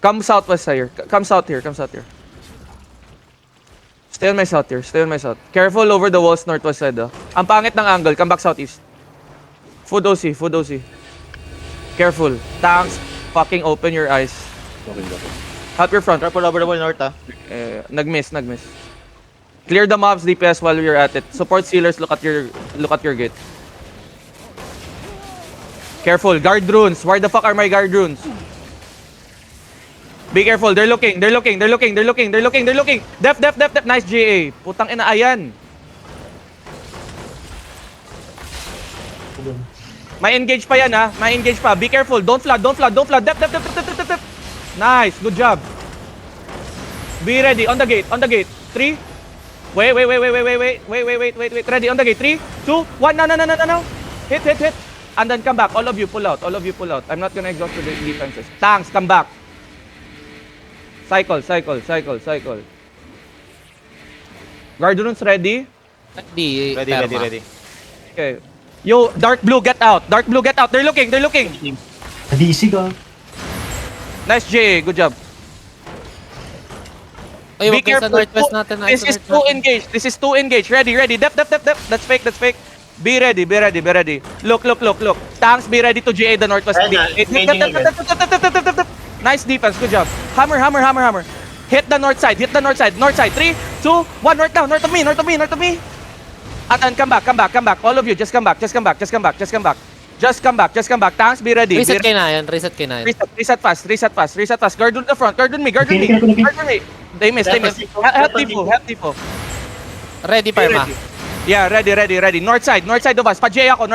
Come southwest here. Come south here. Come south here. Stay on my south here. Stay on my south. Careful over the walls northwest side. Ang pangit ng angle. Come back southeast. Food OC. Food OC. Careful. Tanks. Fucking open your eyes. Okay. Help your front. Careful over the wall north Nag-miss. Clear the mobs DPS while you're at it. Support sealers. Look at your gate. Careful. Guard runes. Where the fuck are my guard runes? Be careful. They're looking. Def. Nice GA. Putang ina, ayan. May engage pa yan ha. May engage pa. Be careful. Don't flood. Def. Nice. Good job. Be ready. On the gate. 3. Wait. Ready. On the gate. 3, 2, 1. No. Hit. And then come back. All of you pull out. I'm not gonna exhaust the defenses. Tanks, come back. Cycle. Guard runes ready? Ready. Okay. Yo, dark blue, get out. They're looking. DC ka. Nice J, good job. Ay, Be wag kayo sa careful. northwest natin. This is too engaged. Ready. Def. That's fake. Be ready. Look. Tanks, be ready to GA the northwest. Hit. Nice defense, good job. Hammer. Hit the north side. 3, 2, 1, north now. North of me. And then come back. All of you, just come back. Just come back. Tanks, be ready. Reset kayo na yun. Reset fast. Guard on the front. Guard on me. They miss. Help Depo. Ready, Parma. Yeah, ready. North side of us. Pajay ako,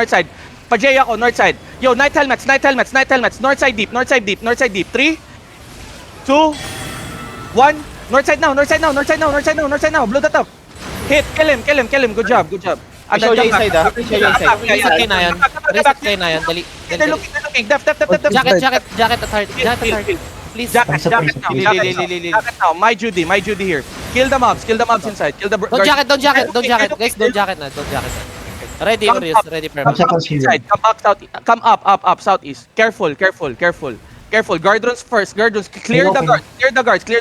north side. Yo, night helmets. North side deep. 3, 2, 1. North side now. Blow that up. Hit, kill him. Good job. I show you inside Reset kayo na yun. Dali. They're looking. Def. Jacket at heart. Please. Jacket now. My Judy here. Kill the mobs inside. Kill the Don't jacket. Guys, don't jacket na. Ready, Orius. Ready, Parma. Inside. Come up south. Come up southeast. Careful. Guard runs first. Clear the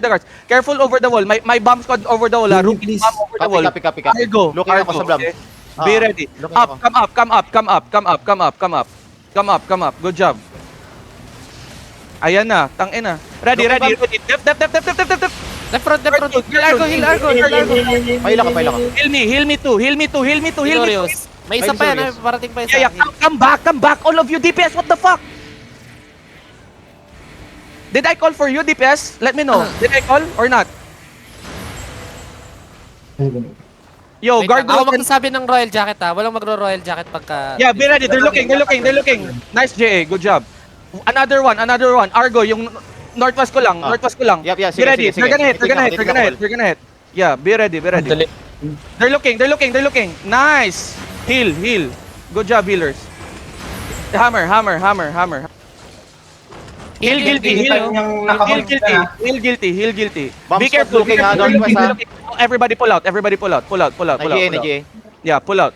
guards. Careful over the wall. My bomb squad over the wall. Rookie bomb over the wall. Copy. Argo. Looking ako sa blob. Okay. Be ready. Come up. Good job. Ayan na. Tangin na. Ready. Def. Left front. Heal Argo. Paila ka. Heal me too. Orius. May isa pa yan. Parating pa isa. Yeah. Come back. All of you DPS. What the fuck? Did I call for you, DPS? Let me know. Did I call or not? Yo, guard Ako runes. magsasabi ng Royal Jacket ha. Walang magro-Royal Jacket pagka... Yeah, be ready. They're looking. Nice, JA. Good job. Another one. Argo, yung northwest ko lang. Yep, Be ready. sige. They're gonna hit. Yeah, be ready. They're looking. Nice. Heal. Good job, healers. Hammer. Heal guilty. Bomb Be squad careful. looking, ha, northwest, ha. Everybody pull out. Nag-GA. Yeah, pull out.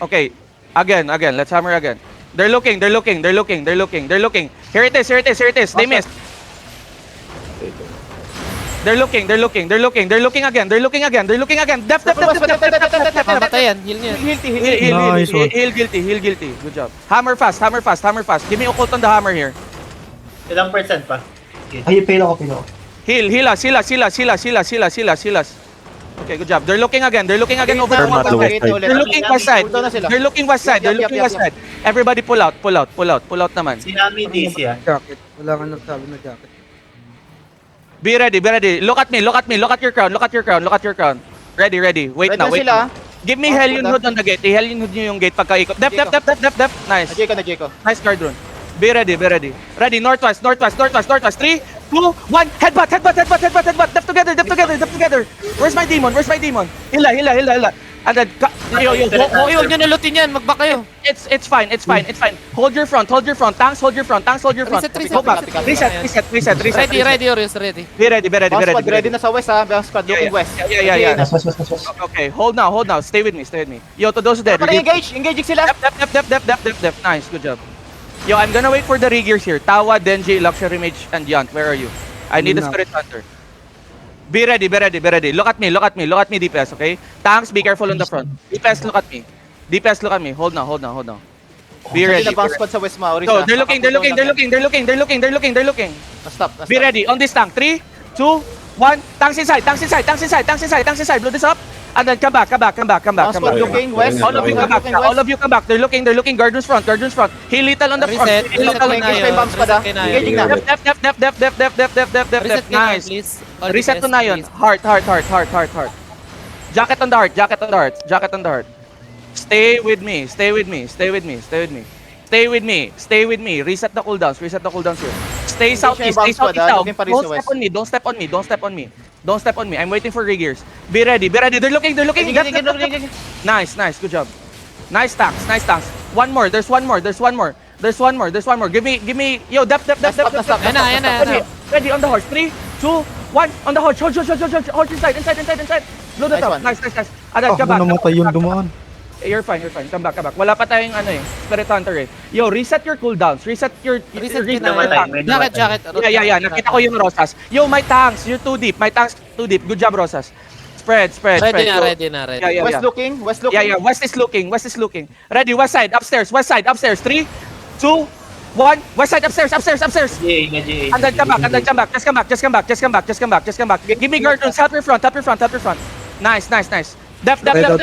Okay. Again. Let's hammer again. They're looking. Here it is. They missed. They're looking again. Def. Mamatayan. Heal niya. Heal guilty. Good job. Hammer fast. Give me occult on the hammer here. Ilang percent pa? Ay, pilo ko. Heal us. Okay, good job. They're looking again over the wall. They're looking west side. Everybody pull out naman. Sinami DC ah. Jacket. Wala nga nagsabi na jacket. Be ready. Look at me. Look at your crown. Ready. Wait Ready now. sila. Give me Hellion Hood on the gate. I-Hellion Hood nyo yung gate pagka-ikot. Def. Nice. Na-J ko. Nice guard rune. Be ready. Ready, northwest. 3, 2, 1. Headbutt. Def together. Where's my demon? Hila. And then, Huwag nyo nalutin yan. Mag-back kayo. it's fine. Hold your front. Tanks, hold your front. Reset. Go back. Reset. Ready, Orius. Ready. Be ready. Bomb squad ready na sa west, ha. Bomb squad looking west. Yeah. Mas. Okay, hold now. Stay with me. Yo, to those dead. Engaging sila. Def. Nice, good job. Yo, I'm gonna wait for the regears here. Tawa, Denji, Luxury Mage, and Yant. Where are you? I need a Spirit Hunter. Be ready, be ready, be ready. Look at me, look at me, look at me, DPS, okay? Tanks, be careful on the front. DPS, look at me. DPS, look at me. Hold now, hold now, hold now. Be ready. Sila bang squad sa west mo, Orisa. So, they're looking. Na-stop. Be ready. On this tank. 3, 2, 1. Tanks inside. Blow this up. And then come back. Bang squad looking west. All of you come back. All of you come back. They're looking. Guardians front. Heal little on the front. Reset. Heal Reset little ko on na the Engage yun. bomb squad, Reset kayo na Engaging na. yun. Def. Reset kayo na, Nice. please. All Reset DPS, to na yun. please. Heart. Jacket on the heart. Stay with me. Reset the cooldowns here. Stay southeast. bomb squad, looking pa rin sa west. Don't step on me. I'm waiting for Regears. Be ready. They're looking. Nice. Good job. Nice tanks. One more. There's one more. Give me. Yo, depth. Na-stop. Yan na. Ready on the horse. 3, 2, 1. On the horse. Horse inside. Blow that up. Nice. Adan, come back. namatay yung dumaan. You're fine. Come back. Wala pa tayong Spirit Hunter eh. Yo, reset your cooldowns. Reset your Namatay. tank. Jacket. Yeah. Nakita ko yung Rosas. Yo, my tanks. You're too deep. Good job, Rosas. Spread. Ready na, Yo. ready na. Yeah. West looking. Yeah. West is looking. Ready, west side, upstairs. 3, 2, 1. West side, upstairs. GA. And then come back. Just come back. Give me guardians. Help your front. Nice. Def. Step on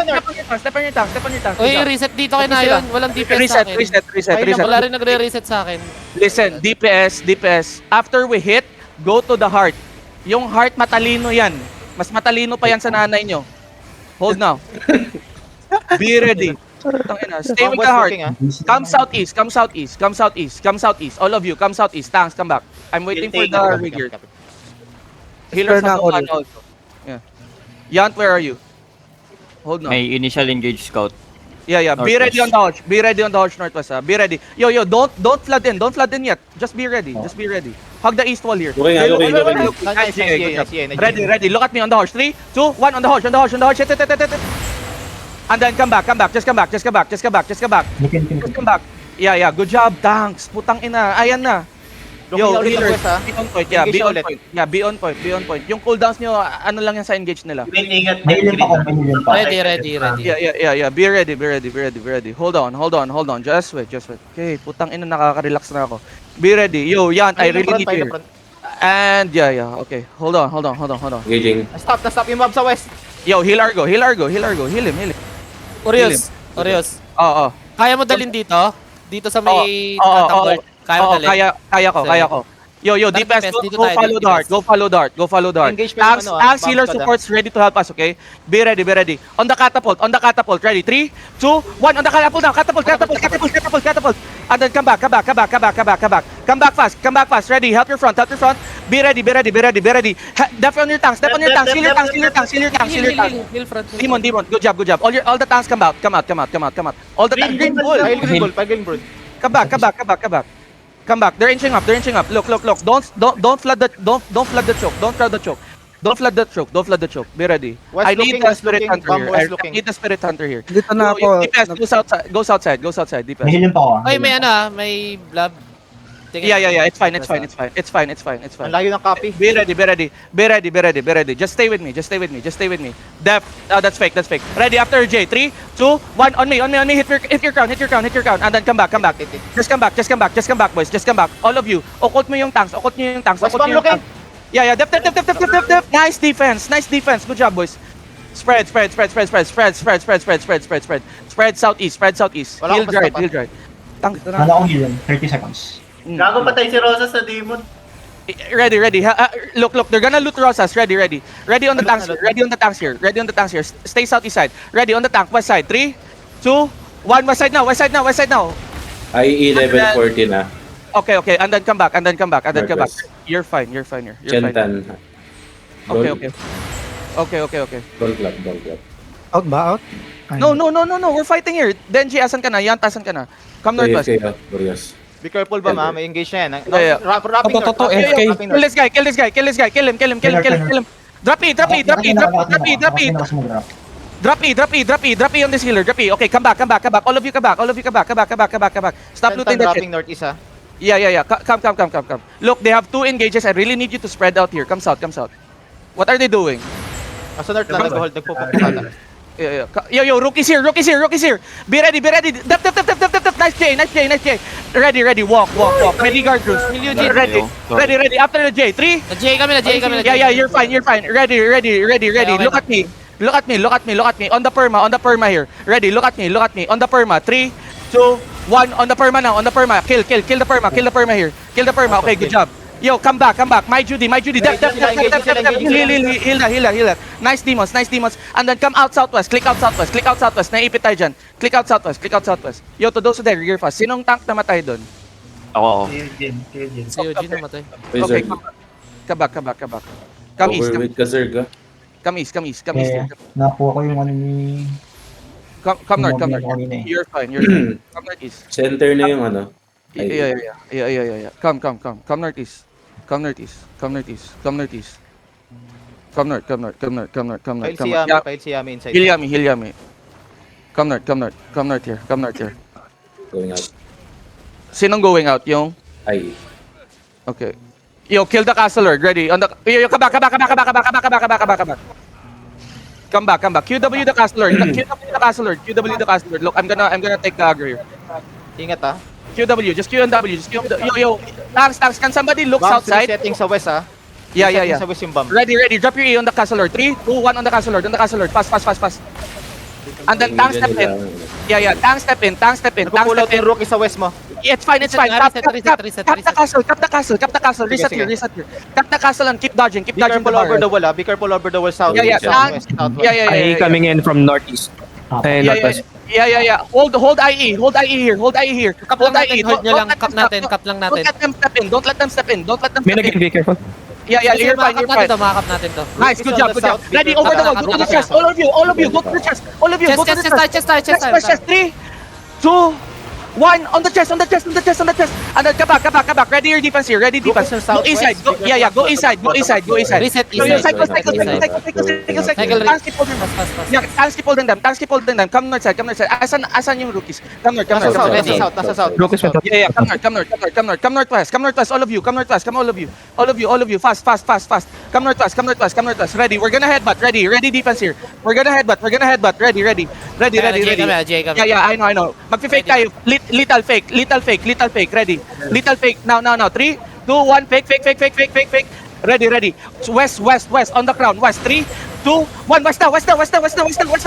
your tank. Uy, reset dito kayo na yun. Walang DPS sa akin. Reset. Wala rin nagre-reset sa akin. Listen, DPS. After we hit, go to the heart. Yung heart matalino yan. Mas matalino pa yan sa nanay nyo. Hold now. Be ready. Stay with the heart. Come southeast. All of you, come southeast. Tanks, come back. I'm waiting for the Regear. Healers na have ako one also. Yeah. Yant, where are you? Hold now. May initial engage scout. Yeah. Be ready on the Hodge northwest. Be ready. Yo, don't flood in yet. Just be ready. Hug the east wall here. Nice. Ready. Look at me on the Hodge. 3, 2, 1 on the Hodge. Hit. And then come back. Just come back. Yeah. Good job, tanks. Putang ina. Ayan na. Yo, healers. Be on point. Be on point. Yung cooldowns nyo, ano lang yan sa engage nila. Ingat. May pa. Ready. Yeah. Be ready. Hold on. Just wait. Okay, putang ina, nakaka-relax na ako. Be ready. Yo, yan, I really need you here. And yeah. Okay. Hold on. Engaging. Na-stop yung mob sa west. Yo, heal Argo. Heal him. Orios. Oo. Kaya mo dalhin dito? Dito sa may Oo. tatambol. Kaya mo dalhin? Kaya ko. Yo, DPS, Dito go tayo, follow DPS. Dart. Go follow Dart. Engage pa yung Tanks, bomb healer squad, supports ready to help us, okay? Be ready. On the catapult. Ready? 3, 2, 1. On the catapult now. Catapult. And then come back. Come back fast. Ready? Help your front. Be ready. Def on your tanks. Heal your tanks. Heal front. Demon. Good job. All the tanks come out. All the tanks. Green bull. Green bull. Come back. They're inching up. Look. Don't flood the choke. Be ready. West I need looking, the west Spirit looking, Hunter bomb here. west I looking. need the Spirit Hunter here. Dito na ako. DPS, go outside. May DPS. healing pa ako. Ay, may blob. Yeah. It's fine. Ang layo ng copy. Be ready. Just stay with me. Def. That's fake. Ready after J. 3, 2, 1. On me. Hit your crown. And then come back. Just come back, boys. All of you. Occult mo yung tanks. West bomb looking. Yeah. Def. Nice defense. Good job, boys. Spread southeast. Wala Heal akong dried. Wala akong healing. 30 seconds. Gago patay si Rosa sa demon. Ready. Look. They're gonna loot Rosas. Ready. Ready on the tanks here. Stay southeast side. Ready on the tank. West side. 3, 2, 1. West side now. IE level 40 na. Okay. And then come back. Northwest. You're fine. Fine. Chentan. Okay. Don't clap. Out ba? Out? Ay, No. We're fighting here. Denji, asan ka na? Yant, asan ka na? Come northwest. Warriors. Be careful ba, ma? May engage na yan. Yeah. Wrapping north. Kill this guy. Kill him. Drop E. Drop E on this healer. Okay, come back. All of you come back. Stop looting that shit. Dropping north isa. Yeah. Come. Look, they have 2 engages. I really need you to spread out here. Come south. What are they doing? Nasa north lang, nag-hold, nagpupunta. Yo, rookies here. Be ready. Dep. Nice J. Ready. Walk. Ready, guard crews. Ready. After the J. 3. Na-J kami. Yeah, you're fine. Ready. Look at me. On the perma here. Ready, look at me. On the perma. 3, 2, 1. On the perma now. Kill the perma here. Okay, good job. Yo, come back. My Judy. Dep. Heal that. Nice demons. And then come out southwest. Click out southwest. Naipit tayo dyan. Click out southwest. Yo, to those who there, rear fast. Sinong tank na matay doon? Ako. Kill Jin. Si Eugene namatay. Okay, come back. Come east. Overweight ka, sir, ka. Come east. Nakuha ko yung ano ni... Come north. You're fine. Come northeast. Center na yung ano. Yeah. Come northeast. Come north. Pail si Yami inside. Heal Yami. Come north here. Going out. Sinong going out? Yung? Ay. Okay. Yo, kill the castle lord. Ready? On the... Yo, come back. Come back. QW the castle lord. QW the castle lord. Look, I'm gonna take the aggro here. Ingat ah. QW, just Q and W, Yo, tanks, can somebody look Bombs outside? resetting sa west ah. Yeah. Resetting sa west yung bomb. Ready, drop your E on the castle lord. 3, 2, 1 on the castle lord. Pass. And then tank step in. Yeah, tank step in. Nagpo-pull out yung rookie sa west mo. It's fine. Cap the castle. Reset here. Cap the castle and keep dodging Be the careful over barrel. the wall ah. Be careful over the wall south. Yeah, Southwest. Ay, coming in from northeast. Eh, northwest. Yeah. Hold IE here. Kap lang natin, hold nyo lang. Kap lang natin. Don't let them step in. May nag be careful. Yeah, you're fine. Makakap natin to. Nice, good job. Ready, over the wall. Go to the chest. All of you, go to the chest. Chest tayo. Chest. 3, 2, 1 on the chest. And then come back. Ready your defense here. Ready defense. Go east side. Go east side. Reset So, east side. cycle. Tanks keep holding them. Come north side. Asan yung rookies? Come north. Nasa south. Rookies went up. Yeah, come northwest. Come all of you. Fast. Come northwest. Ready, we're gonna headbutt. Ready defense here. We're gonna headbutt. Ready. J kami. Yeah, I know. Magfi-fake tayo. Lethal fake. Ready. Lethal fake. Now. 3, 2, 1. Fake. Ready. West. On the crown. West. 3, 2, 1. West now.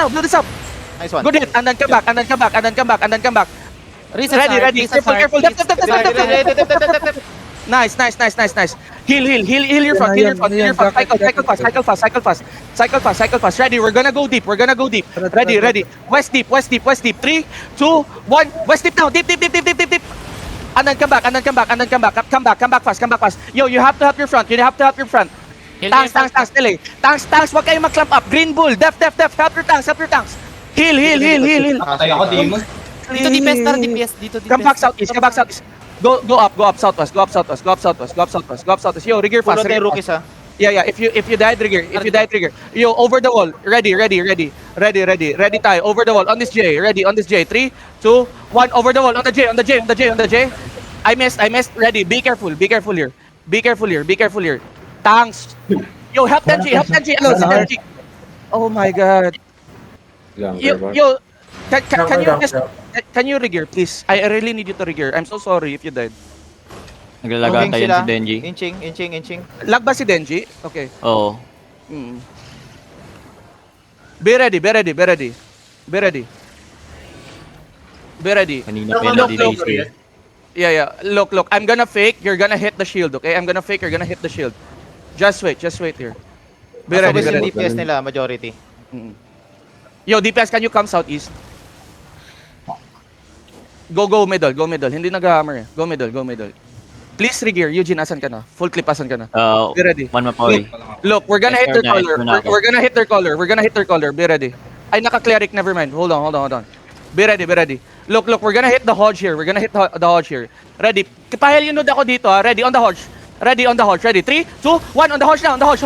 Blow this up. Nice one. Good hit. And then come back. Reset Ready. Careful. Dep. Nice. Heal your front. Cycle fast. Ready, we're gonna go deep. Ready. West deep. 3, 2, 1. West deep now. Deep. And then come back. Come back fast. Yo, you have to help your front. Tanks, delay. Tanks, wag kayong mag-clamp up. Green bull, def. Help your tanks. Heal. Nakatay ako, Demon. Dito DPS, tara DPS. Dito DPS. Come back southeast. Go up southwest. Yo, rigger Pull fast. out yung rookies ah. Yeah. If you die, trigger. Yo, over the wall. Ready. Ready tayo. Over the wall. On this J. Ready. 3, 2, 1. Over the wall. On the J. I missed. Ready. Be careful here. Tanks. Yo, help Denji. Hello, si Denji. Oh my God. Yo, can you rigger, please? I really need you to rigger. I'm so sorry if you died. Naglalaga Moving tayo sila. si Denji. Inching. Lag ba si Denji? Okay. Oo. Be ready. Kanina pa yun na-delay. Yeah. Look. I'm gonna fake. You're gonna hit the shield, okay? I'm gonna fake. You're gonna hit the shield. Just wait here. Be Nasa ready. west yung DPS nila, majority. Yo, DPS, can you come southeast? Go middle. Hindi nag-hammer eh. Go middle. Please regear. Eugene, asan ka na? Full clip, asan ka na? Be ready. One mapoy. Look, we're gonna hit their Yes, color. sir, We're gonna hit their color. Be ready. Ay, naka-cleric. Never mind. Hold on. Be ready. Look. We're gonna hit the Hodge here. Ready. Pahel yung node ako dito, ha? Ready, on the Hodge. Ready. 3, 2, 1. On the Hodge now. Hodge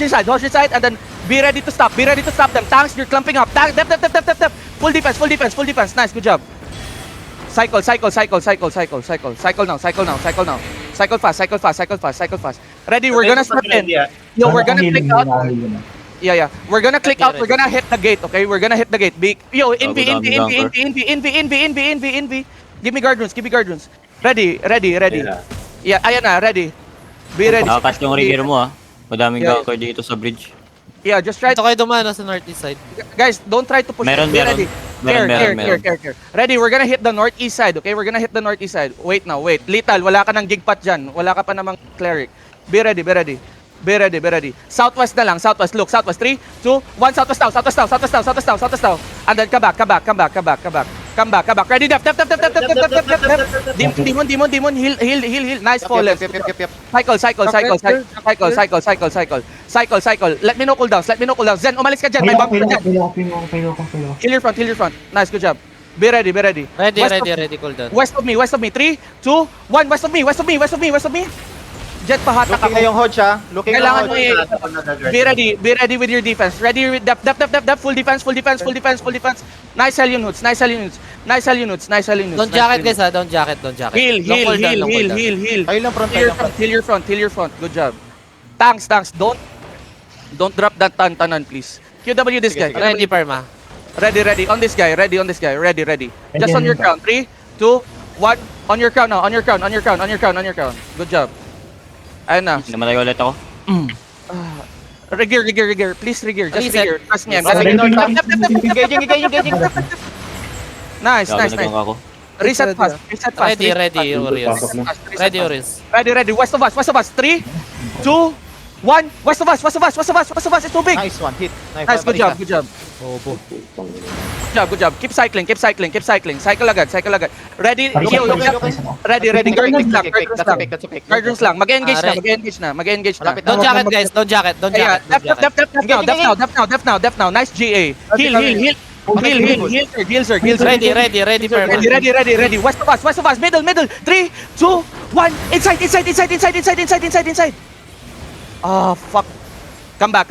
inside. And then be ready to stop them. Tanks, you're clumping up. Dep. Full defense. Nice, good job. Cycle now. Cycle fast. Ready, we're gonna step in. Yo, we're gonna click out. Yeah. We're gonna click out. We're gonna hit the gate, okay? We're gonna hit the gate. Big. Yo, Envy. Give me guard runes. Ready. Yeah. Yeah, ayan na, ready. Be ready. Nakakas yung rigger mo ah. Madaming Yeah. ganker dito sa bridge. Yeah, just try Ito kayo dumano sa northeast side. Guys, don't try to push. Meron, Be meron. ready. Care. Ready, we're gonna hit the northeast side, okay? We're gonna hit the northeast side. Wait. Lethal, wala ka ng gigpat dyan. Wala ka pa namang cleric. Be ready. Southwest na lang, southwest. Look, southwest. 3, 2, 1, southwest now. And then come back. Ready, def. Demon, heal. Nice fall. Yep. Cycle. Let me know cooldowns. Zen, umalis ka dyan. May bump ka dyan. Heal your front. Nice, good job. Be ready. Ready, cool down. West of me. 3, 2, 1. West of me. Jet, pahatak Looking na ako. yung Hodge ah. Looking na Kailangan yung mo Hodge. Be ready with your defense. Ready with def. Full defense. Nice Hellion Hoods. Don't jacket guys ha, don't jacket. Heal. Long cooldown. Tayo lang front, Heal your front. Good job. Tanks. Don't drop that tantanan, please. QW this guy. Sige. Ready, perma. Ready. On this guy. Ready. Just on your crown. 3, 2, 1. On your crown now. On your crown. Good job. Ayun na. Namalayo ulit ako. Rigger. Please rigger. Just Reset. rigger. Trust me. Engaging. Nice. Ako. Reset fast. Ready, Urius. Pasok na. Ready, Urius. Ready. West of us. 3, 2, 1. West of us. It's too big. Nice one, hit. Nice. Good job. Good job. Keep cycling. Cycle agad. Ready. Ready. Guard runes lang. Mag-engage na. Malapit Don't jacket guys, don't jacket. Yeah, def now. Nice GA. Heal, sir. Ready, perma. Ready. West of us. Middle. 3, 2, 1. Inside. Oh, fuck. Come back.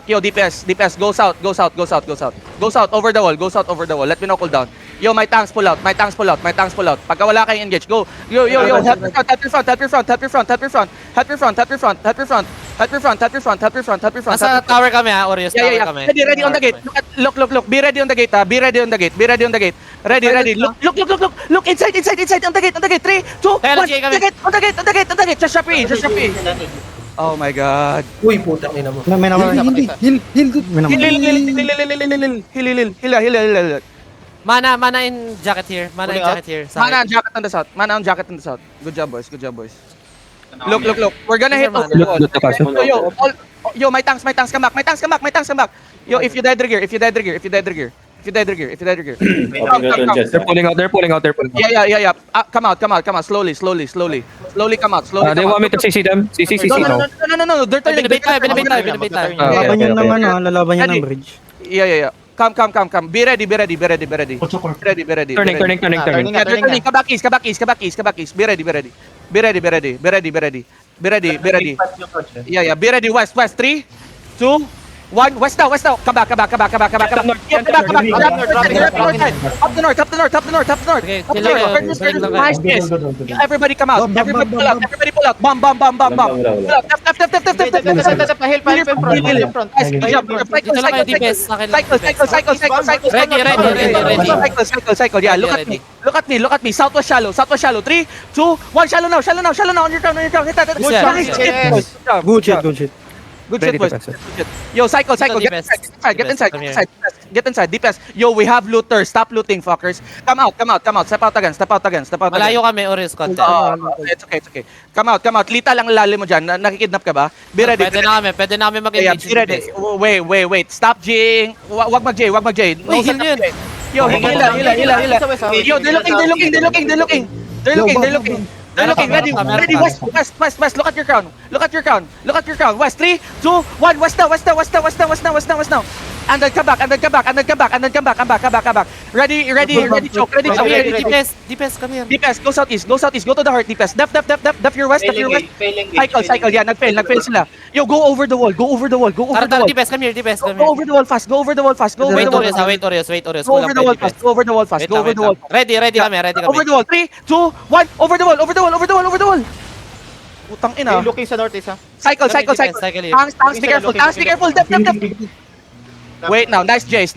Yo, DPS. Go south. Over the wall. Let me know cooldown. Yo, my tanks pull out. Pagka wala kayong engage, go. Yo. Help your front. Nasa tower kami ha, Urius, tower Yeah. kami. Ready on the gate. Look. Be ready on the gate, ha. Be ready on the gate. Ready. Look inside on the gate. 3, 2, Kaya 1. nag-GA kami. On the gate. Just Shopee. Oh my god. May naman. Heal. Heal. Mana in jacket here. Mana Mana on jacket on the south. Good job, boys. Look. We're gonna hit over the wall. Loot the castle. Yo, my tanks come back. Yo, if you dead trigger. They're pulling out. Yeah. Come out. Slowly come out. They want me to CC them. CC now. No. They're turning. Binibait tayo. Lalaban yan ng lalaban yan ng bridge. Yeah. Come. Be ready. Ready. Turning. Kabakis. Be ready. Yeah. Be ready. West. 3, 2, 1. West now. Come back. Up the north. Okay, chill lang kayo. Nice kiss. Everybody come out. Everybody pull out. Bomb. Cycle. Yeah, look at me. Southwest shallow. 3, 2, 1. Shallow now. On your crown. Hit that. Good shit. Good Ready shit, boys. to pass it. Good shit. Yo, cycle. Get inside. DPS. Yo, we have looters. Stop looting, fuckers. Come out. Step out again. Malayo kami, Urius, konti. It's okay. Come out. Lethal ang lalim mo dyan. Nakikidnap ka ba? Be ready. Pwede na kami mag-engage. Be ready. Wait. Stop G-ing. Wag mag-J. Uy, heal yun. Yo, hila. Yo, they're looking. Ready. West. Look at your crown. West. 3, 2, 1. West now. And then come back, and then come back, and then come back, and then come back, come back, come back, come back. Ready, choke, ready, choke, Come here, ready, choke. DPS, come here. DPS, go southeast, go the heart, DPS. Def your west, Fail your west. engage. Cycle, yeah, nag-fail sila. Yo, go over the wall, go over the wall. Tara, DPS, come here, DPS, come Go here. over the wall fast, go over the wall fast. Wait, Orius. Go over the wall fast, go over the wall fast, go over the wall. Ready kami. Over the wall, 3, 2, 1, over the wall. Putang ina. Yung looking sa northeast ha. Cycle. Cycle here. Tanks, be careful. Def. Wait now, nice Jace.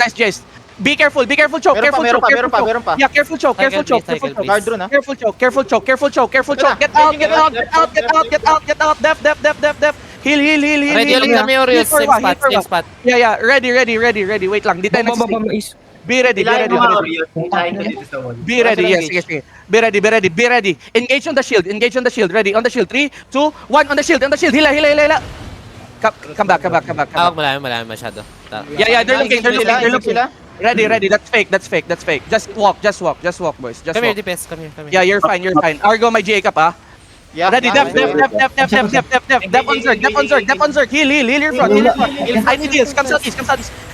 Be careful, choke, Meron pa. Yeah, careful choke. Cycle, please. Guard drone ha. Careful choke. Get out. Def. Heal. Ready ulit kami, Orius. Same spot. Yeah. Ready. Wait lang, di tayo nagsisig. Be ready. Ilahin mo mga Orion. Ilahin ko dito sa wall. Be ready, yes, sige. Be ready. Engage on the shield. Ready, on the shield. 3, 2, 1, on the shield. Hila. Come back. Tawag malami masyado. Tara. Yeah, they're looking. Sila. Ready. That's fake. Just walk, boys. Just Come here, walk. DPS, come here. Yeah, you're fine. Argo, my GA ka pa. Yeah. Ready, Def on Zerg. Heal your front. I need heals. Come southeast.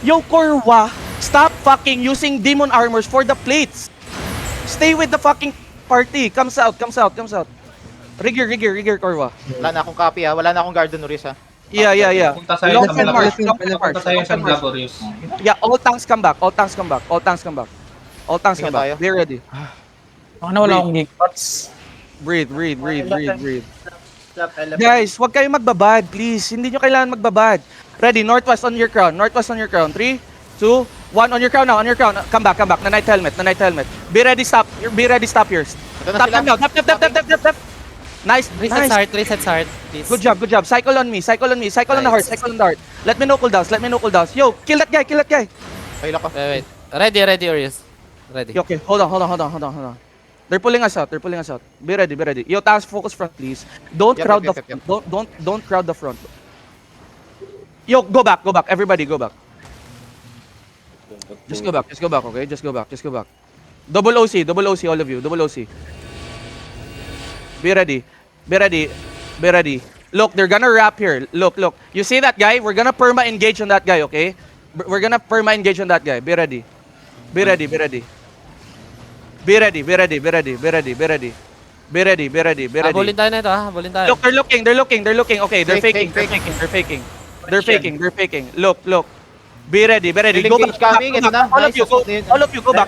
Yo, Korwa, stop fucking using demon armors for the plates. Stay with the fucking party. Come south. Rigger, Korwa. Wala na akong copy ha. Wala na akong guard doon, Orius ha. Yeah. Punta tayo Long sa and Black. march. Punta tayo sa Black Orius. Yeah, all tanks come back. Sige tayo. Be ready. Wala akong geek pots. Breathe. Slap element. Guys, huwag kayong magbabad, please. Hindi nyo kailangan magbabad. Ready, northwest on your crown. 3, 2, 1, on your crown now, Come back. Na night helmet. Be ready, stop yours. Ito na Stop sila. them now. Def. Nice. Resets heart, please. Good job. Cycle on me. Cycle on the heart. Let me no cooldowns. Yo, kill that guy. Kaila ko. Wait. Ready, Orius. Ready. Okay, hold on. They're pulling us out. Be ready. Yo, task focus front, please. Don't Yep, crowd yep, the yep, yep. Don't crowd the front. Yo, go back. Everybody go back. Just go back, okay? Just go back. Double OC, all of you. Double OC. Be ready. Look, they're gonna wrap here. Look. You see that guy? We're gonna perma engage on that guy, okay? We're gonna perma engage on that guy. Be ready. Habulin tayo na ito, ha? Habulin tayo. Look, they're looking. Okay, they're Fake, faking. They're faking. Look. Be ready. Go back. Coming, ito na. All of you, go back.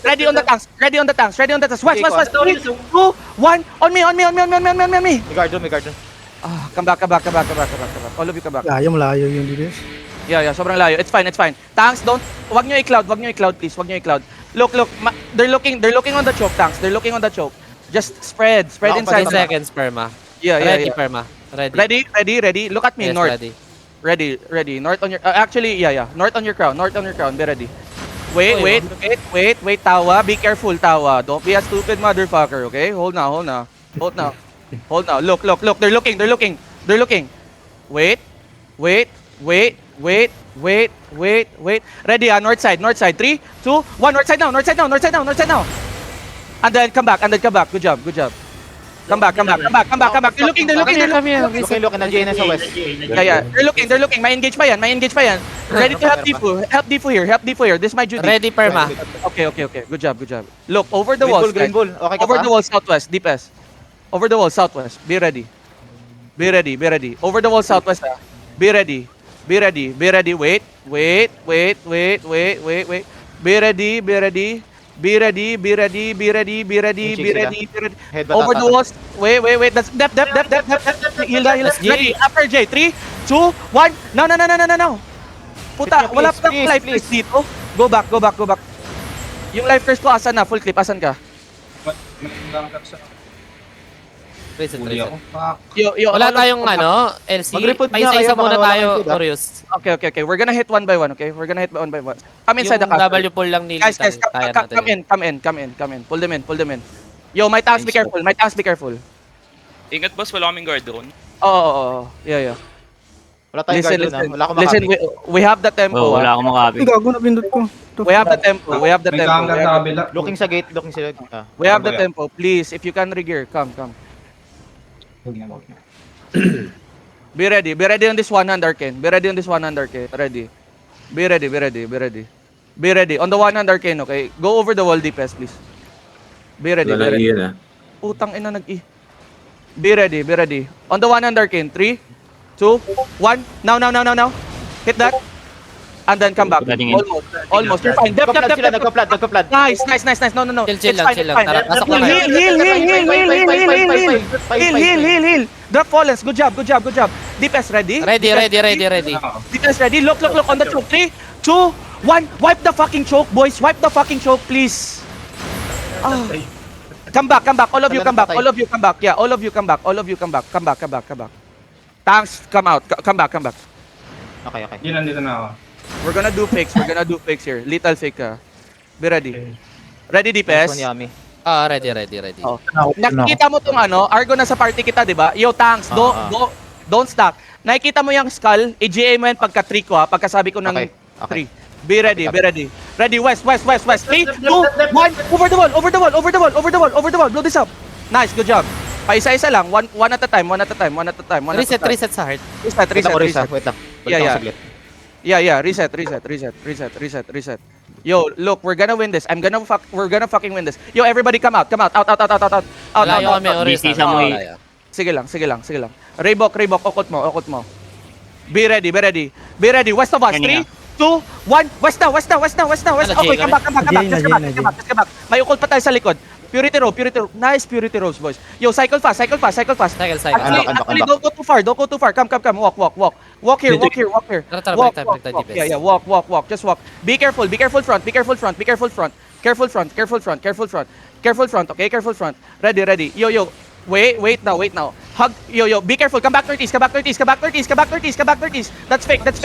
Ready on the tanks. West. 3, 2, 1. On me. May guard doon. Come back. All of you come back. Malayo yung DPS. Yeah, sobrang layo. It's fine. Tanks, wag nyo i-cloud, please. Look. They're looking on the choke, tanks. They're looking on the choke. Just spread inside. 10 seconds, perma. Yeah. Perma. Ready. Ready. Look at me, Yes, north. ready. North on your, actually, yeah. North on your crown. Be ready. Wait, Tawa. Be careful, Tawa. Don't be a stupid motherfucker, okay? Hold now. Look. They're looking. Wait. Ready, north side. 3, 2, 1, north side now. And then come back. Good job. Come back. They're looking. Looking na Jay na sa west. Yeah. They're looking. May engage pa yan. Ready to help Difu here. This is my duty. Ready, perma. Okay. Good job. Look, over the walls, Green guys. bull. Okay ka Over pa? the wall, southwest, DPS. Over the wall, southwest. Be ready. Over the wall, southwest. Be ready. Wait. Be ready. Head ba Over the tataas? walls. Wait. That's dep. Heal. Ready. After J. 3, 2, 1. No. Puta, Please, wala pa please, life please. curse dito. Go back. Yung life curse ko, asan na? Full clip, asan ka? Reset. Yo, Wala all of- tayong LC. Mag-report na Paisa-isa kayo, muna baka wala tayo, kayong feed, Orius. Okay. We're gonna hit one by one, okay? Come inside the Yung castle. W pull lang nila. Guys, come in. Pull them in. Yo, my tanks, be careful. Ingat boss, wala kaming guard drone. Oo. Yeah. Wala tayong guard doon ha. Wala akong Listen, makapit. we have the tempo. Oh, wala akong makapit. Ay, gago na pindot ko. We have the tempo. May kaanglan na kabila. Looking sa gate, looking sila. We have the tempo. Please, if you can regear, come. Be ready on this one hand, Arcane. Ready. Be ready, be ready, be ready. Be ready. On the one hand, Arcane, okay? Go over the wall, DPS, please. Be ready, Wala be ready. iyan ah. Utang ina nag-i. Be ready, be ready. On the one hand, Arcane. 3, 2, 1. Now. Hit that. And then come back. Flooding in. Almost. You're fine. Dep. Nagpa-flood sila, nagpa-flood. Nice. No. Chill It's lang, fine, chill it's lang. fine. Tara, pasok lang kayo. Heal. Drop Fallens. Good job. DPS ready? Ready. DPS ready? Look on the choke. 3, 2, 1. Wipe the fucking choke, boys. Wipe the fucking choke, please. Ah. Come back. All of you come back. Yeah, all of you come back. Come back. Tanks, come out. Come back. Okay. Yun, nandito na ako. We're gonna do fakes here. Lethal fake ka. Be ready. Ready, DPS? Nice one, Yami. Ready. Oh. Nakikita mo tong Argo na sa party kita, di ba? Yo, tanks, don't stop. Nakikita mo yung skull, i-GA mo yan pagka-3 ko ha, pagkasabi ko ng Okay. 3. Be ready. Ready, west. 3, 2, 1, over the wall, blow this up. Nice, good job. Paisa-isa lang, one at a time. Reset sa heart. Reset. Wait lang. Yeah. Yeah, reset. Yo, look, we're gonna win this. We're gonna fucking win this. Yo, everybody come out. Out. Malayo kami, Oris. Busy sa mo eh. Sige lang. Reebok, okot mo. Be ready. West of us. 3, 2, 1. West now. Okay, come back. Just come back. May ukol pa tayo sa likod. Purity robe. Nice Purity robes, boys. Yo, cycle fast. Cycle. Actually, don't go too far. Come. Walk. Walk here. Tara, Walk. break time, DPS. Yeah, walk. Just walk. Be careful front. Careful front, okay? Careful front. Ready. Yo. Wait now. Hug. Yo. Be careful. Come back 30s. That's fake.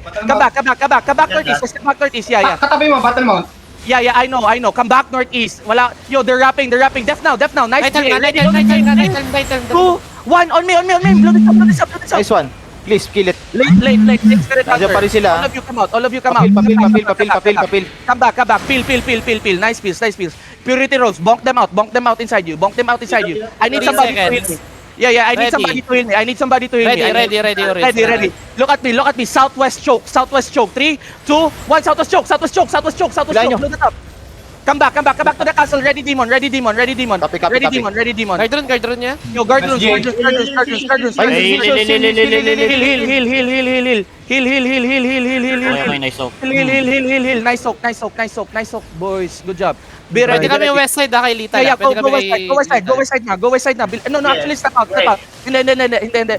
Come back 30s. Just come back 30s. Yeah. Katabi mo, battle mount. Yeah, I know. Come back northeast. Wala. Yo, they're rapping. Def now. Nice. Right turn. 2, 1. On me. Blow this up. Nice one. Please, kill it. Late. Spirit Nandiyan Hunter. pa rin sila. All of you come out. Papil. Come back. Peel. Nice pills. Purity rolls. Bonk them out inside you. I need 3 somebody to heal seconds. me. Yeah, I need somebody to heal me. Ready, Oris. Ready. Look at me. Southwest choke. 3, 2, 1. Southwest choke. Wala nyo. Blow that up. Come back to the castle. Ready demon. Copy. Ready demon. Guard run niya. Yo, guard runes. Heal. Okay, nice soak. Heal. Nice soak. Boys, good job. Be ready. Pwede kami yung west side, kay Lita. Yeah, Pwede go west side na. No, actually step out. Hindi.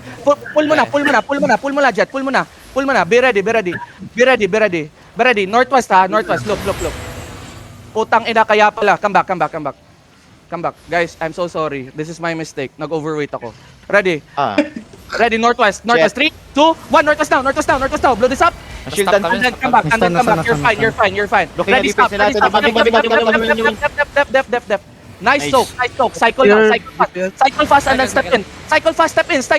Pull mo na, Jet. Pull mo na. Be ready. Northwest. Look. Utang ina kaya pala. Come back. Guys, I'm so sorry. This is my mistake. Nag-overweight ako. Ready. Ready, Northwest. 3, 2, 1. Northwest now. Blow this up. Shield and And then come back. You're fine. Looking at Ready, defense stop. nila. Dep. Nice Nice. soak. Cycle fast and then step in. Cycle fast, step in. 5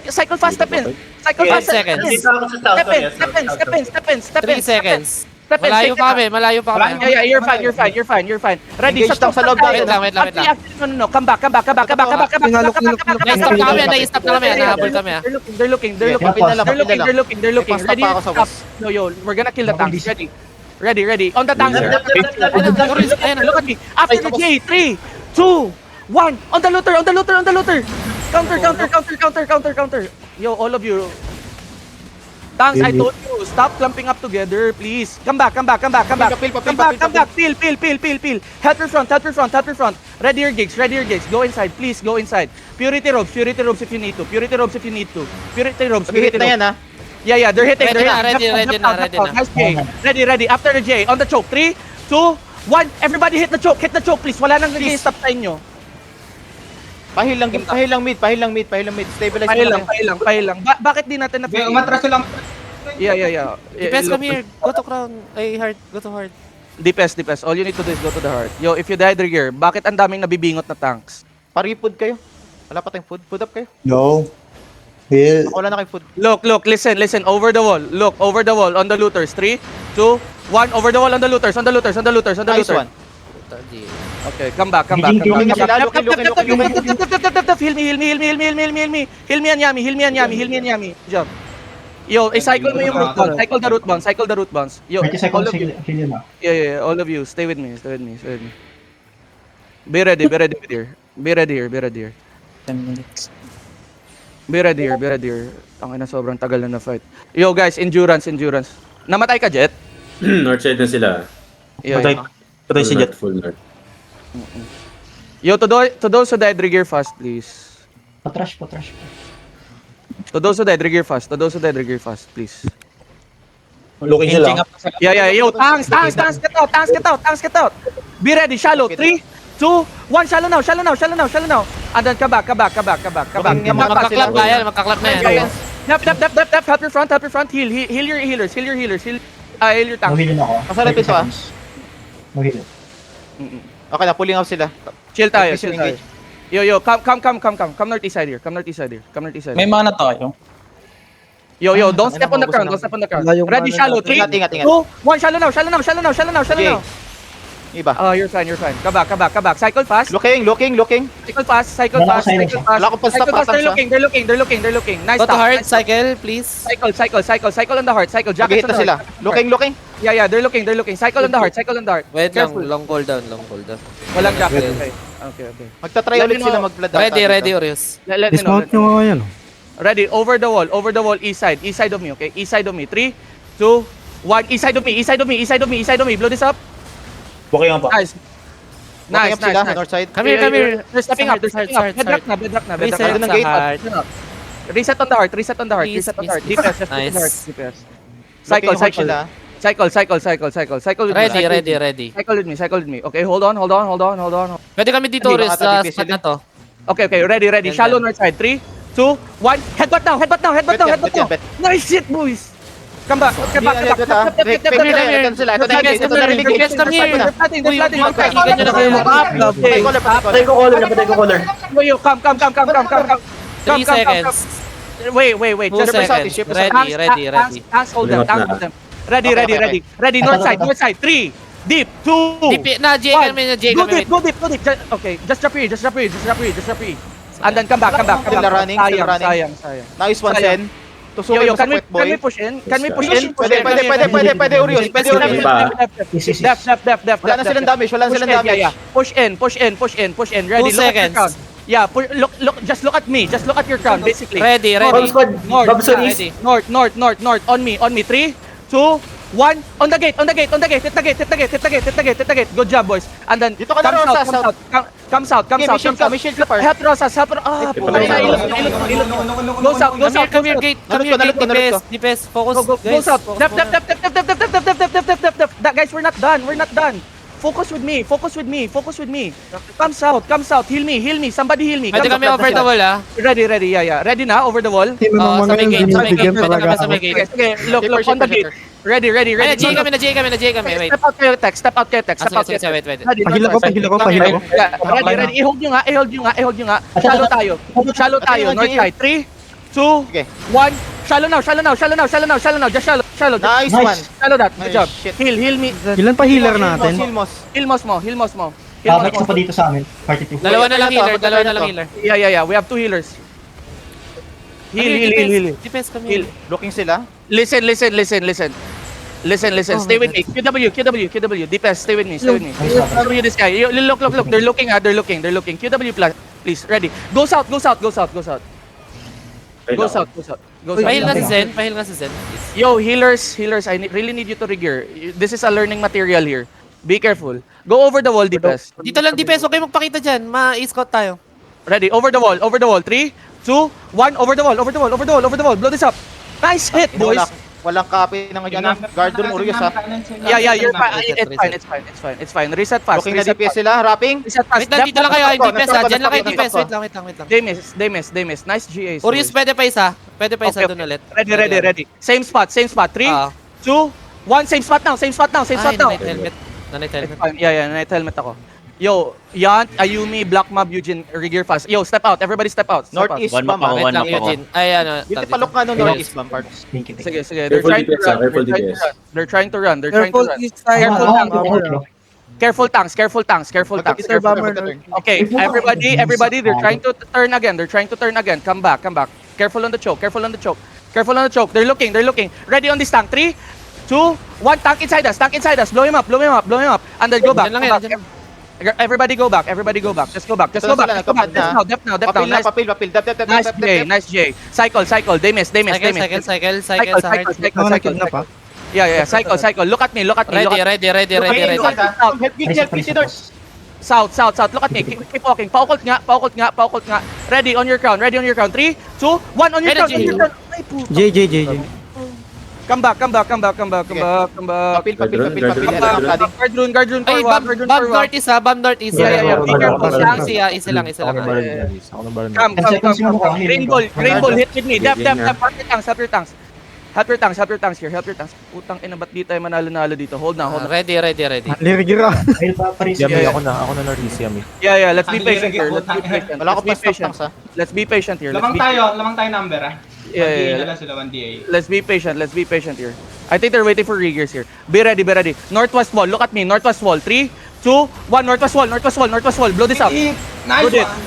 seconds. Dito ako sa South Korea. Step in. 3 seconds. Step in. Malayo pa kami. Yeah, you're fine. Ready, Engage lang sa loob Wait lang. No. Come back. Na-stop na kami. Nahabol kami. They're looking. They're looking. Pasta Ready, pa ako sa stop. west. Yo, we're gonna kill the tanks. Ready. On the tanks. Ayun. Look at me. After the J, 3, 2, 1. On the looter. Counter. Yo, all of you. Tanks, I told you, stop clumping up together, please. Come back. Peel. Help your front. Ready your gigs. Go inside, please. Go inside. Purity robes if you need to. Purity robes. Mag-hit na yan, ha? Yeah, they're hitting. Ready na. Nice J. Ready. After the J, on the choke. 3, 2, 1. Everybody hit the choke, please. Wala nang nag-stop sa inyo. Pahil lang mid. Stabilize Pahil lang. Bakit di natin Okay, umatras lang. Yeah. Depends Look, kami here. Go to crown. Heart. Go to heart. DPS. All you need to do is go to the heart. Yo, if you die here, bakit ang daming nabibingot na tanks? Pari-food kayo. Wala pa tayong food. Food up kayo. No. Will. Wala na kayong food. Look, listen. Over the wall. Look, over the wall on the looters. 3, 2, 1. Over the wall on the looters. Nice one. Okay, come back. Looking sila. Looking. Heal me and Yami. Good job. Yo, cycle mo yung root bounce. Cycle the root bounce. Cycle the root bounce. Yo, 30 all seconds of you. heal na. Yeah, all of you. Stay with me. Stay with me. Stay with me. Be ready here. Be ready here. 10 minutes. Be ready here. Ang ina, sobrang tagal na fight. Yo guys, endurance. Namatay ka, Jet? North side na sila. Yo, Patay. Patay si Jet. Full north. Yo, to those who died, regear fast, please. Patrash. To those who died, regear fast, please. Looking sila. Yeah. Yo, tanks, get out. Be ready, shallow. 3, 2, 1, shallow now. And then come back. Magka-clap Magka-clap na yan, magka-clap na yan. Dep, help your front. Heal your healers. Heal your tanks. No heal na ako. Kasarap 30 ito, ah. seconds. No heal. Okay na, pulling out sila. Chill tayo. Engage. Yo, come northeast side here. May mana tayo. Yo, don't step on the ground. Ready, shallow. 3, Ingat. 2, 1, shallow now. Iba. You're fine. Come back. Cycle fast. Looking. Cycle fast. Wala ko silence, Wala ko pa stop, Cycle fast. patang They're looking. Nice Go to stop. heart, Nice stop. cycle, please. Cycle on the heart. Cycle. Jackets Mag-hit on na the sila. heart. Looking. Yeah, they're looking. Cycle on the heart. Wait lang, Careful. long cooldown. Walang jacket. Okay. Magta-try Let ulit me sila know. mag-blood. Ready, Orius. Let me know. Ready, over the wall, east side of me, okay? East side of me. 3, 2, 1, east side of me. Blow this up. Okay nga pa. Nice. Nice. North side. Come here. They're stepping up. Bedrock na. Reset ng sa gate. heart. Reset on the heart. Please. Nice. DPS. Cycle. Cycle with me. Ready. Cycle with me. Okay, hold on. Pwede kami dito, Hindi, Orius, sa nakata-DPS spot na to. Okay, ready. Yan, Shallow yan. north side. 3, 2, 1. Headbutt now. Bet yan. Nice shit, boys. Come back. Ito Patay ko caller. Yo, come. 3 seconds. Wait. 2 Just seconds. Ready. Tanks hold them. Ready, north side. 3, deep, 2. DP, na J kami. Go deep. Okay, just drop here. And then come back. Still running. Sayang. Nice one, Sayang. Sen. Tusukin Yo, mo sa can quick we boy. push in? Can we push in? Pwede, Urios. Def. Wala na silang damage. Yeah. Push in. Ready, 2 look at your seconds. crown. Yeah, look, just look at me. Just look at your crown, basically. Ready. North. On me. 3, 2, 1. On the gate. Hit the gate. Good job, boys. And then Dito ka na, Rosas. Comes out. May shield ka first. Help Rosas. Ilot. Go south. Come here, gate. Nalit ko. DPS. Focus, Go guys. south. Def. Guys, we're not done. Focus with me. Come south. Heal me. Somebody heal me. Pwede kami over the wall, ah. Ready. Yeah. Ready na, over the wall. Oo, sa may gate. Pwede kami sa may Okay, gate. look on the gate. Ready. Ay, na J kami. Wait. Step out kayo, Tex. Sige, wait. Ready. Pahila ko. Yeah, ready. I-hold nyo nga. Shallow tayo. North side. 3, 2, Okay. 1. Shallow now. Just shallow. Nice one. Shallow that. Good Nice job. shit. Heal me. Ilan pa healer natin? Hilmos. Hilmos mo. Babalik sa pa dito sa amin. 42. Dalawa na lang healer. Yeah. We have 2 healers. Heal. DPS kami. Heal. Looking sila. Listen. Stay with me. QW. DPS, stay with me. QW this guy. Look. They're looking. QW plus. Please, ready. Go south. Pahil na si Zen. please. Yo, healers, I really need you to regear. This is a learning material here. Be careful. Go over the wall, DPS. Dito lang DPS, okay magpakita dyan. Ma-scout tayo. Ready, over the wall. 3, 2, 1, over the wall. Blow this up. Nice hit, boys. Walang copy ng guard room, Urios, ha. Yeah, you're fine. It's fine. Reset fast. Looking na DPS sila, wrapping. Reset fast. Wait lang, dito lang kayo. DPS, ha. Dyan lang kayo, DPS. Wait lang. Demis. Nice GAs. Urius, pwede pa isa. Okay. Doon ulit. Ready. Same spot. 3, 2, 1. Same spot now. Nanay helmet. Fine. Yeah, night helmet ako. Yo, Yant, Ayumi, Black Mob, Eugene, regear fast. Yo, step out. Everybody step out. Northeast One bomb, map ako, ha. one Wait lang, map ako. Eugene. Ay, ano. Yung tipalok nga nung northeast bomb parts. Thank you. Sige. Careful DPS. They're trying to run. Careful tanks. Okay, everybody, they're trying to turn again. Come back. Careful on the choke. Careful on the choke. They're looking. Ready on this tank. 3, 2, 1. Tank inside us. Blow him up. And then go back. Diyan lang yan, diyan lang. Everybody go back. Just go back. Dep now. Nice. Papil. Nice, Jay. Cycle. They miss. Cycle sa heart. Yeah. Cycle. Look at me. Ready. South. Look at me. Keep walking. Paukot nga. Ready on your crown. 3, 2, 1 on your crown. Ay, puta. J. Come back. Papil. Guard rune Ay, for bomb one. northeast ha, bomb northeast. Yeah. Be careful. Isa lang. Come. Green ball, hit with me. Dep. Help your tanks. Help your tanks here. Putang ina, ba't di tayo manalo-nalo dito? Hold na. Ready. Lirigira. Ayun pa, Paris. Yeah. Ako na Northeast, Yami. Yeah, let's be Ang patient lirig, here. putang Wala ko pa stock tanks ha. Let's be patient here. Lamang tayo number ah. Yeah. 1DA na lang sila, 1DA. Let's be patient here. I think they're waiting for riggers here. Be ready. Northwest wall. Look at me. Northwest wall. 3, 2, 1. Northwest wall. Blow this up. Nice Good hit. one.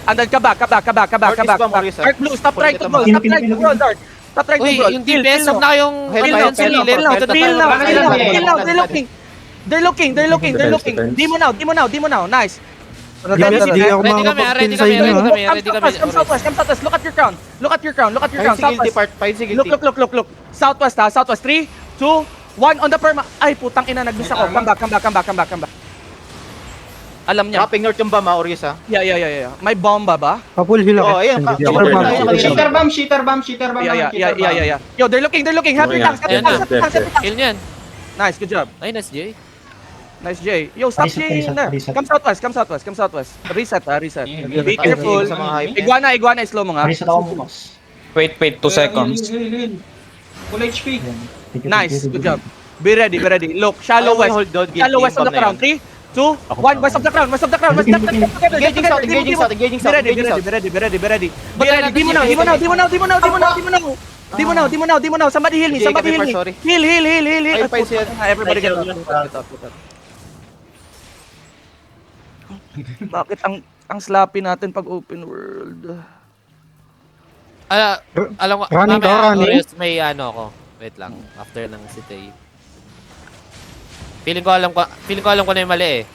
And then come back. Northeast ba, Maurice, ah? Dark blue, stop trying to Pwede brawl. Dark. Stop trying to Uy, brawl. yung DPS, stop na yung... Heavy Ayun, fire, yung heavy sililin. fire. They're looking. Demo now. Nice. Hindi ako Ready makakapagpin sa inyo, ha? Come southwest. Look at your crown. Ayun, sigilty Southwest. part. Ayun, sigilty. Look. Southwest. 3, 2, 1 on the perma. Ay, putang ina, nag-miss ako. Come back. Alam niya. Dropping north yung bomb ha, Orius ha. Yeah. May bomba ba? Papul heal Oo, ayan. Hindi ako makakapagpin. Cheater bomb. Yeah. Yo, they're looking. Help your tanks. Kill niyan. Nice, good job. Ay, nice, Jay. Nice, Jay. Yo, stop Jay in there. Come southwest. Reset. Be careful. Sa mga hype. Iguana, slow mo nga. Paris ako bukas. Wait, 2 seconds. Full HP. Nice, good job. Be ready. Look, shallow west. Shallow west on the crown. 3, 2, 1. West of the crown. Engaging south. Be ready. Di mo now. Somebody heal me. Sorry. Heal. Ay, pa siya. Everybody get up. Bakit ang sloppy natin pag open world? Alam ko, Running ka, mamaya, running? Orius, may ano ako. Wait lang, after ng City. Feeling ko alam ko na yung mali eh.